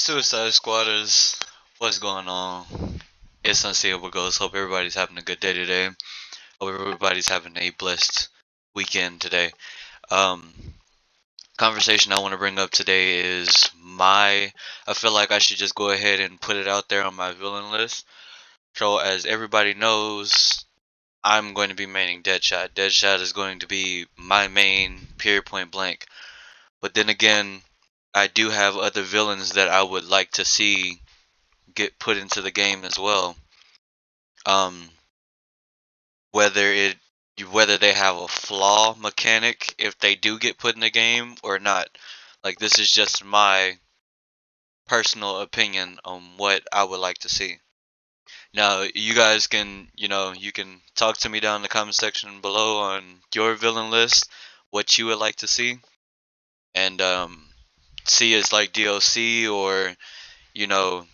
Suicide Squatters, what's going on? It's Unseeable Ghost. Hope everybody's having a good day today. Hope everybody's having a blessed weekend today. Um, Conversation I want to bring up today is I feel like I should just go ahead and put it out there on my villain list. So, as everybody knows, I'm going to be maining Deadshot. Deadshot is going to be my main, period point blank. But then again, I do have other villains that I would like to see get put into the game as well. Um, whether it whether they have a flaw mechanic if they do get put in the game or not. Like this is just my personal opinion on what I would like to see. Now, you guys can, you can talk to me down in the comment section below on your villain list, what you would like to see, and see as like DLC or you know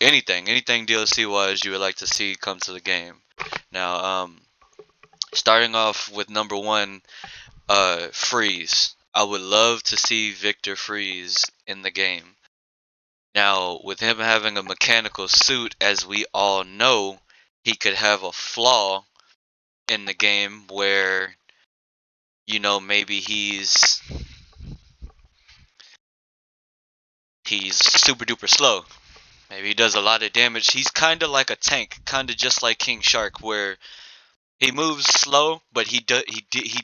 anything DLC wise you would like to see come to the game. Now, starting off with number one, Freeze. I would love to see Victor Freeze in the game. Now, with him having a mechanical suit, as we all know, he could have a flaw in the game where, maybe he's super duper slow. Maybe he does a lot of damage. He's kind of like a tank, kind of just like King Shark, where he moves slow, but he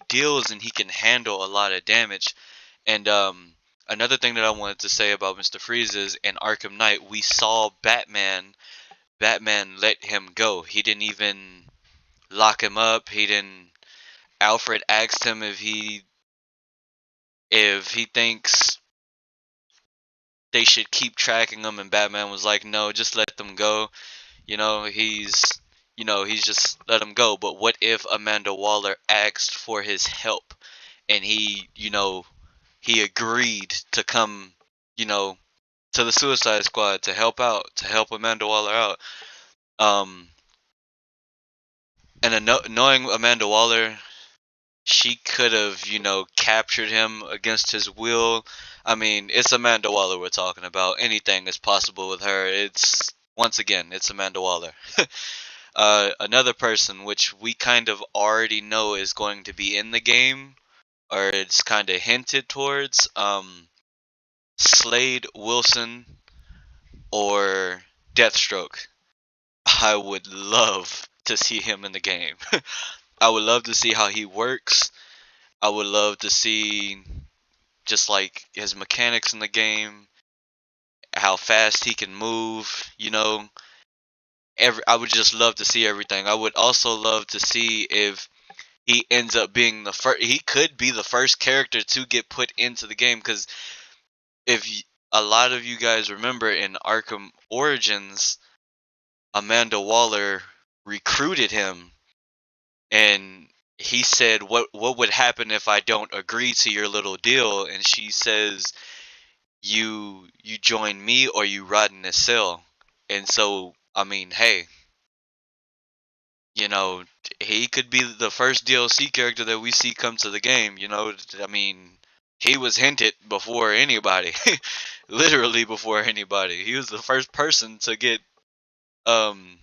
deals and he can handle a lot of damage. And another thing that I wanted to say about Mr. Freeze is in Arkham Knight we saw Batman. Batman let him go. He didn't even lock him up. He didn't. Alfred asked him if he thinks they should keep tracking him, and Batman was like, "No, just let them go." He's just let him go. But what if Amanda Waller asked for his help, and he agreed to come, you know, to the Suicide Squad to help out, to help Amanda Waller out. Um, and knowing Amanda Waller, she could have, captured him against his will. I mean, it's Amanda Waller we're talking about. Anything is possible with her. It's once again, it's Amanda Waller. Another person which we kind of already know is going to be in the game, or it's kind of hinted towards. Slade Wilson or Deathstroke. I would love to see him in the game. I would love to see how he works. I would love to see just like his mechanics in the game, how fast he can move, I would just love to see everything. I would also love to see if he ends up being the first. He could be the first character to get put into the game because if a lot of you guys remember in Arkham Origins, Amanda Waller recruited him, and he said, "What would happen if I don't agree to your little deal?" And she says, "You join me or you rot in a cell." And so, I mean, hey, you know, he could be the first DLC character that we see come to the game. I mean, he was hinted before anybody, literally before anybody. He was the first person um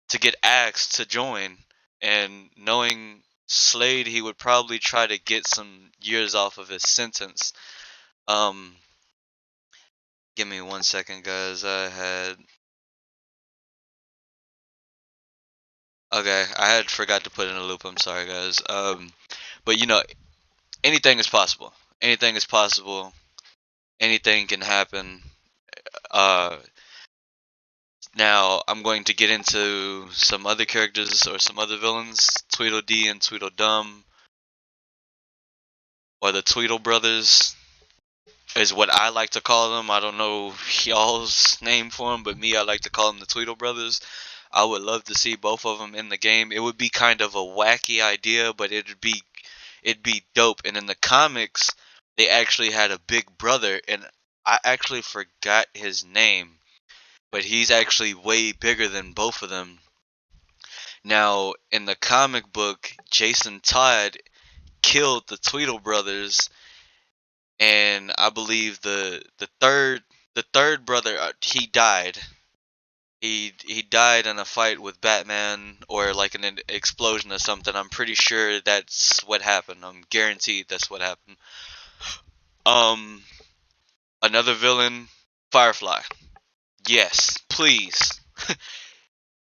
to get asked to join, and knowing Slade, he would probably try to get some years off of his sentence. Um, Give me 1 second, guys. I had forgot to put in a loop. I'm sorry, guys. But anything is possible. Anything is possible. Anything can happen. Uh, Now I'm going to get into some other characters or some other villains. Tweedledee and Tweedledum, or the Tweedle brothers, is what I like to call them. I don't know y'all's name for them, but me, I like to call them the Tweedle brothers. I would love to see both of them in the game. It would be kind of a wacky idea, but it'd be dope. And in the comics, they actually had a big brother, and I actually forgot his name, but he's actually way bigger than both of them. Now, in the comic book, Jason Todd killed the Tweedle brothers, and I believe the the third brother, he died. He died in a fight with Batman or like an explosion or something. I'm pretty sure that's what happened. I'm guaranteed that's what happened. Um, Another villain, Firefly. Yes, please.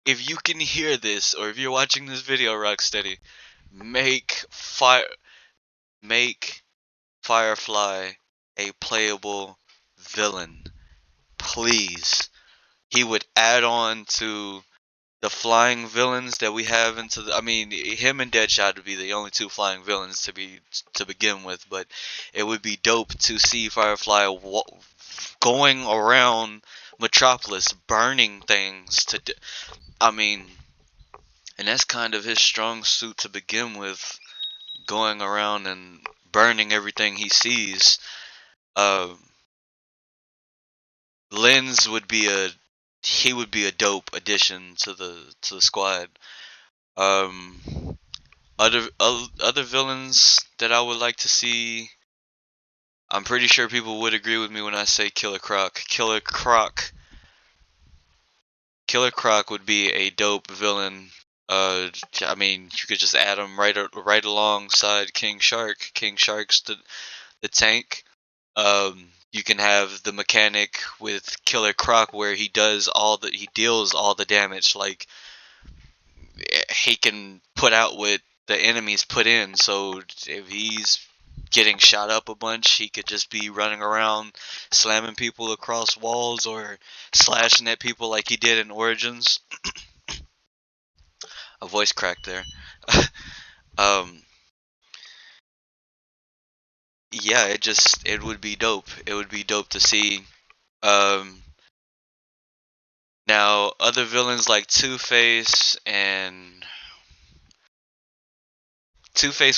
If you can hear this, or if you're watching this video, Rocksteady, make make Firefly a playable villain, please. He would add on to the flying villains that we have into the. I mean, him and Deadshot would be the only two flying villains to begin with, but it would be dope to see Firefly going around Metropolis, burning things. I mean, and that's kind of his strong suit to begin with, going around and burning everything he sees. Uh, Lens would be a dope addition to the squad. Um, other villains that I would like to see. I'm pretty sure people would agree with me when I say Killer Croc. Killer Croc would be a dope villain. I mean, you could just add him right alongside King Shark. King Shark's the tank. You can have the mechanic with Killer Croc where he deals all the damage. Like he can put out what the enemies put in. So if he's getting shot up a bunch, he could just be running around slamming people across walls or slashing at people like he did in Origins. A voice crack there. um, yeah, it would be dope. It would be dope to see. Um, Now other villains like Two-Face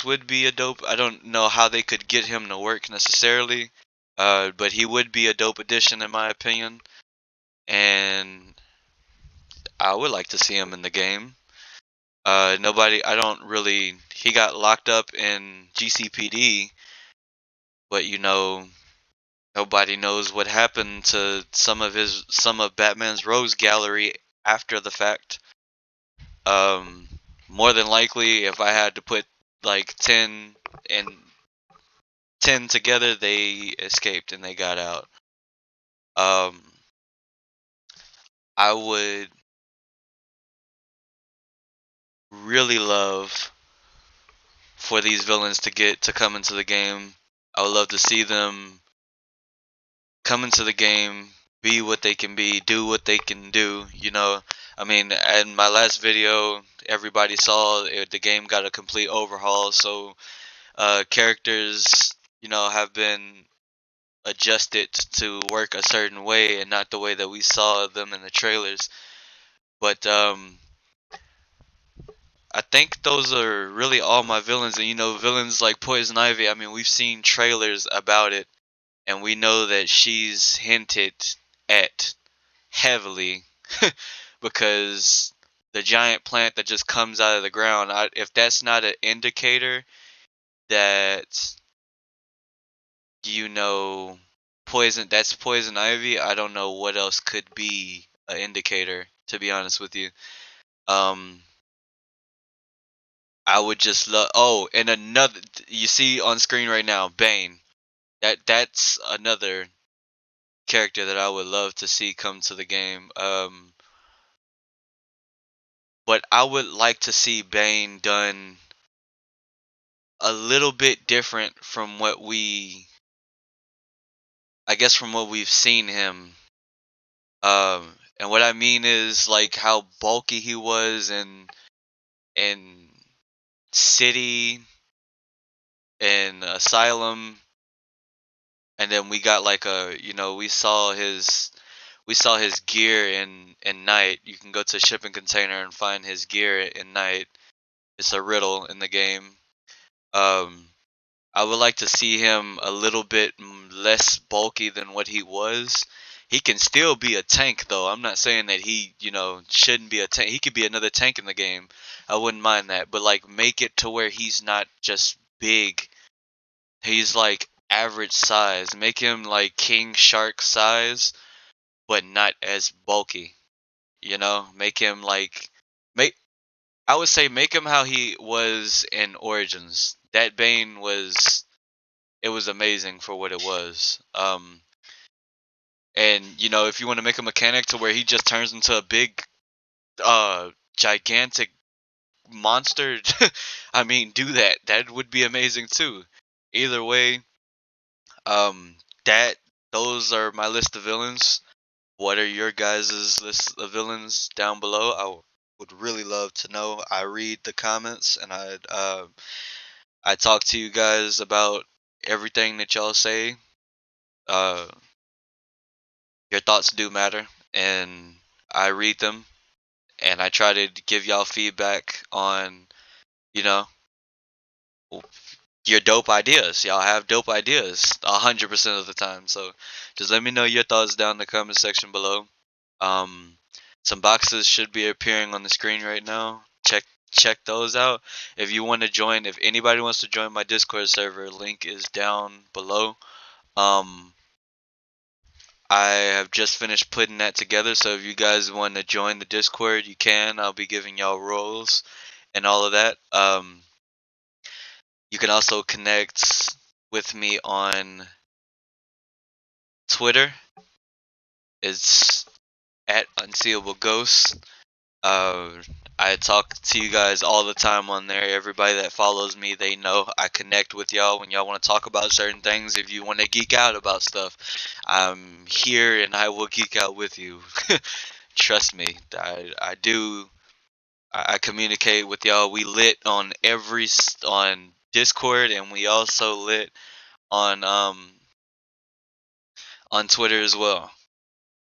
would be a dope. I don't know how they could get him to work necessarily, but he would be a dope addition in my opinion, and I would like to see him in the game. I don't really. He got locked up in GCPD, but nobody knows what happened to some of Batman's Rogues Gallery after the fact. Um, More than likely, if I had to put like and 10 together, they escaped and they got out. Um, I would really love for these villains to come into the game. I would love to see them come into the game, be what they can be, do what they can do. I mean, in my last video, everybody saw the game got a complete overhaul. So characters, have been adjusted to work a certain way and not the way that we saw them in the trailers. But I think those are really all my villains. And villains like Poison Ivy. I mean, we've seen trailers about it, and we know that she's hinted at heavily because the giant plant that just comes out of the ground. If that's not an indicator that you know that's poison ivy, I don't know what else could be an indicator, to be honest with you. um I would just love. Oh, and another, you see on screen right now, Bane. That's another character that I would love to see come to the game. But I would like to see Bane done a little bit different from from what we've seen him. And what I mean is like how bulky he was in City and Asylum, and then we got like we saw his gear in Night. You can go to a shipping container and find his gear in Night. It's a riddle in the game. Um, I would like to see him a little bit less bulky than what he was. He can still be a tank, though. I'm not saying that he, shouldn't be a tank. He could be another tank in the game. I wouldn't mind that. But, like, make it to where he's not just big. He's, like, average size. Make him like King Shark size, but not as bulky. You know, make him like make. I would say make him how he was in Origins. That Bane was it was amazing for what it was. And you know, if you want to make a mechanic to where he just turns into a big, gigantic monster, I mean, do that. That would be amazing too. Either way, um, that those are my list of villains. What are your guys' list of villains down below? Would really love to know. I read the comments and I talk to you guys about everything that y'all say. Uh, your thoughts do matter, and I read them and I try to give y'all feedback on, you know, your dope ideas. Y'all have dope ideas 100% of the time. So just let me know your thoughts down in the comment section below. Um, some boxes should be appearing on the screen right now. Check those out. If you want to join, if anybody wants to join my Discord server, link is down below. Um, I have just finished putting that together, so if you guys want to join the Discord, you can. I'll be giving y'all roles and all of that. You can also connect with me on Twitter. It's at Unseeable Ghosts. Uh, I talk to you guys all the time on there. Everybody that follows me, they know I connect with y'all when y'all want to talk about certain things. If you want to geek out about stuff, I'm here and I will geek out with you. Trust me, I do. I communicate with y'all. We lit on on Discord, and we also lit on Twitter as well.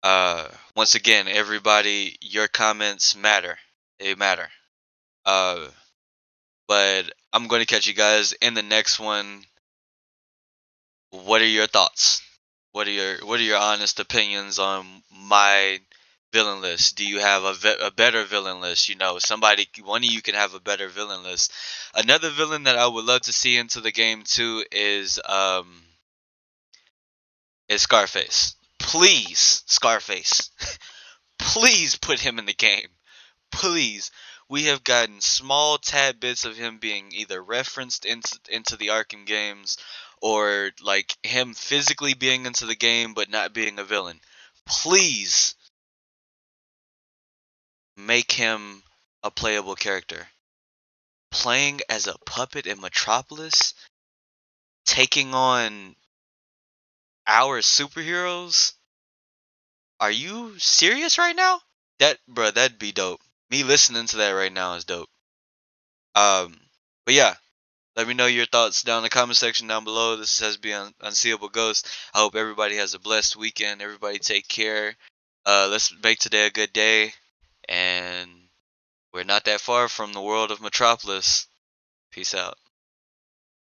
Once again, everybody, your comments matter. They matter. Uh, but I'm going to catch you guys in the next one. What are your thoughts? What are your honest opinions on my villain list? Do you have a better villain list? You know, one of you can have a better villain list. Another villain that I would love to see into the game too is Scarface. Please, Scarface. Please put him in the game. Please. We have gotten small tad bits of him being either referenced into the Arkham games or like him physically being into the game but not being a villain. Please make him a playable character. Playing as a puppet in Metropolis, taking on our superheroes? Are you serious right now? That'd be dope. Me listening to that right now is dope. Um, but yeah, let me know your thoughts down in the comment section down below. This has been Unseeable Ghost. I hope everybody has a blessed weekend. Everybody take care. Let's make today a good day. And we're not that far from the world of Metropolis. Peace out.